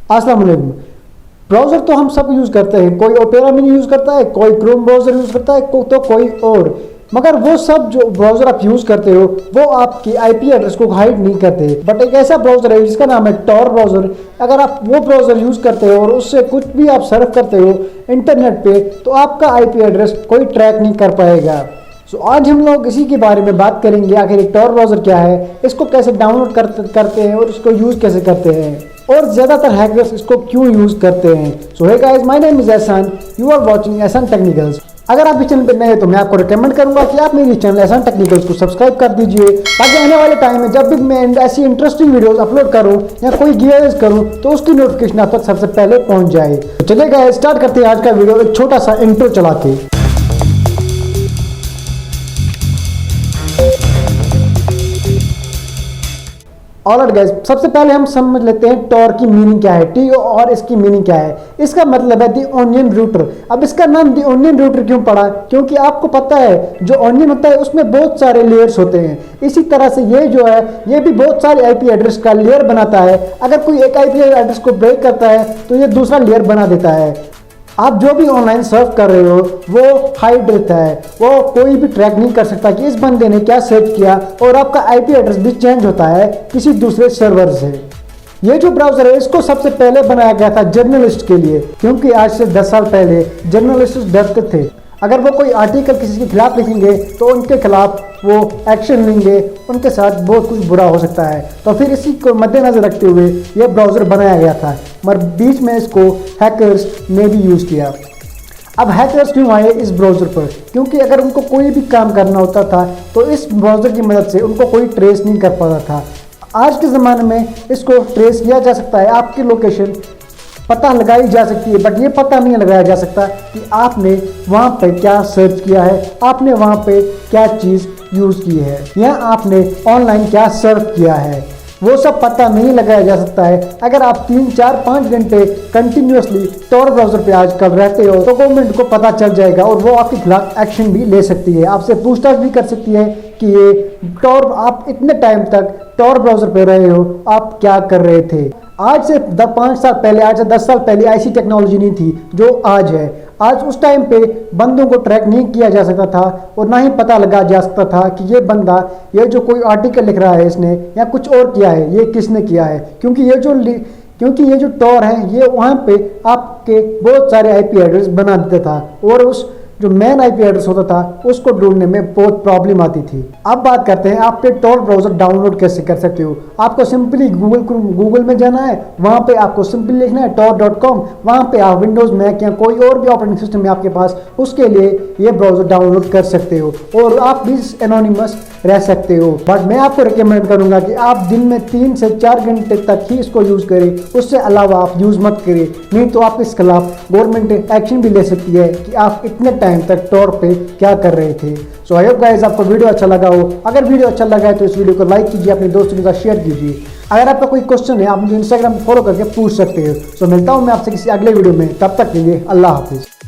अस्सलाम वालेकुम। ब्राउज़र तो हम सब यूज़ करते हैं, कोई ओपेरा मिनी यूज़ करता है, कोई क्रोम ब्राउज़र यूज़ करता है, तो कोई और। मगर वो सब जो ब्राउज़र आप यूज़ करते हो वो आपकी आईपी एड्रेस को हाइड नहीं करते। बट एक ऐसा ब्राउज़र है जिसका नाम है टॉर ब्राउज़र। अगर आप वो ब्राउज़र यूज़ करते हो और उससे कुछ भी आप सर्फ करते हो इंटरनेट पे, तो आपका आईपी एड्रेस कोई ट्रैक नहीं कर पाएगा। आज हम लोग इसी के बारे में बात करेंगे, आखिर एक टॉर ब्राउज़र क्या है, इसको कैसे डाउनलोड करते हैं और इसको यूज़ कैसे करते हैं, और ज़्यादातर हैकर्स इसको क्यों यूज़ करते हैं। So hey guys, my name is Ehsan, you are watching Ehsan technicals. अगर आप इस चैनल पर नए हैं तो मैं आपको रिकमेंड करूंगा कि आप मेरी चैनल एहसान टेक्निकल्स को सब्सक्राइब कर दीजिए, ताकि आने वाले टाइम में जब भी मैं ऐसी इंटरेस्टिंग वीडियोस अपलोड करूं या कोई गिवेअवेज करूं तो उसकी नोटिफिकेशन आप तक सबसे पहले पहुंच जाए। तो चलिए गाइस, स्टार्ट करते हैं आज का वीडियो एक छोटा सा इंट्रो चला के। ऑलराइट गाइस, सबसे पहले हम समझ लेते हैं टॉर की मीनिंग क्या है, टी और इसकी मीनिंग क्या है। इसका मतलब है दी ऑनियन रूटर। अब इसका नाम दी ऑनियन रूटर क्यों पड़ा? क्योंकि आपको पता है जो ऑनियन होता है उसमें बहुत सारे लेयर्स होते हैं। इसी तरह से ये जो है ये भी बहुत सारे आईपी एड्रेस का लेयर बनाता है। अगर कोई एक आईपी एड्रेस को ब्रेक करता है तो ये दूसरा लेयर बना देता है। आप जो भी ऑनलाइन सर्च कर रहे हो वो हाइड रहता है, वो कोई भी ट्रैक नहीं कर सकता कि इस बंदे ने क्या सर्च किया, और आपका आईपी एड्रेस भी चेंज होता है किसी दूसरे सर्वर से। ये जो ब्राउज़र है इसको सबसे पहले बनाया गया था जर्नलिस्ट के लिए, क्योंकि आज से 10 साल पहले जर्नलिस्ट डरते थे अगर वो कोई आर्टिकल किसी के खिलाफ लिखेंगे तो उनके खिलाफ वो एक्शन लेंगे, उनके साथ बहुत कुछ बुरा हो सकता है। तो फिर इसी को मद्देनजर रखते हुए ये ब्राउज़र बनाया गया था, मगर बीच में इसको हैकर्स ने भी यूज़ किया। अब हैकर्स क्यों आए इस ब्राउज़र पर? क्योंकि अगर उनको कोई भी काम करना होता था तो इस ब्राउज़र की मदद से उनको कोई ट्रेस नहीं कर पाता था। आज के ज़माने में इसको ट्रेस किया जा सकता है, आपकी लोकेशन पता लगाई जा सकती है, बट ये पता नहीं लगाया जा सकता कि आपने वहाँ पे क्या सर्च किया है, आपने वहाँ पे क्या चीज़ यूज़ की है, या आपने ऑनलाइन क्या सर्च किया है। वो सब पता नहीं लगाया जा सकता है। अगर आप 3, 4, 5 घंटे कंटिन्यूसली टॉर ब्राउज़र पे आजकल रहते हो तो गवर्नमेंट को पता चल जाएगा और वो आपके खिलाफ एक्शन भी ले सकती है, आपसे पूछताछ भी कर सकती है कि ये टॉर आप इतने टाइम तक टॉर ब्राउज़र पे रहे हो, आप क्या कर रहे थे। आज से 5 साल पहले, आज से 10 साल पहले ऐसी टेक्नोलॉजी नहीं थी जो आज है। आज उस टाइम पे बंदों को ट्रैक नहीं किया जा सकता था और ना ही पता लगा जा सकता था कि ये बंदा, ये जो कोई आर्टिकल लिख रहा है इसने या कुछ और किया है, ये किसने किया है। क्योंकि ये जो टॉर है ये वहाँ पे आपके बहुत सारे आईपी एड्रेस बना देता था और उस जो मेन आईपी एड्रेस होता था उसको ढूंढने में बहुत प्रॉब्लम आती थी। अब बात करते हैं आप पे टॉर ब्राउज़र डाउनलोड कैसे कर सकते हो। आपको सिंपली गूगल में जाना है, वहाँ पे आपको सिंपली लिखना है tor.com। वहाँ पे आप विंडोज़, मैक या कोई और भी ऑपरेटिंग सिस्टम है आपके पास, उसके लिए ये ब्राउज़र डाउनलोड कर सकते हो और आप भी एनोनिमस रह सकते हो। बट मैं आपको रिकमेंड करूँगा कि आप दिन में 3 से 4 घंटे तक ही इसको यूज़ करें, उससे अलावा आप यूज़ मत करें, नहीं तो आपके खिलाफ गवर्नमेंट एक्शन भी ले सकती है कि आप इतने टाइम तक टॉर पे क्या कर रहे थे। सो आई होप गाइस आपको वीडियो अच्छा लगा हो। अगर वीडियो अच्छा लगा है तो इस वीडियो को लाइक कीजिए, अपने दोस्तों के साथ शेयर कीजिए। अगर आपका कोई क्वेश्चन है आप मुझे इंस्टाग्राम पर फॉलो करके पूछ सकते हो। सो मिलता हूँ मैं आपसे किसी अगले वीडियो में, तब तक के लिए अल्लाह हाफिज़।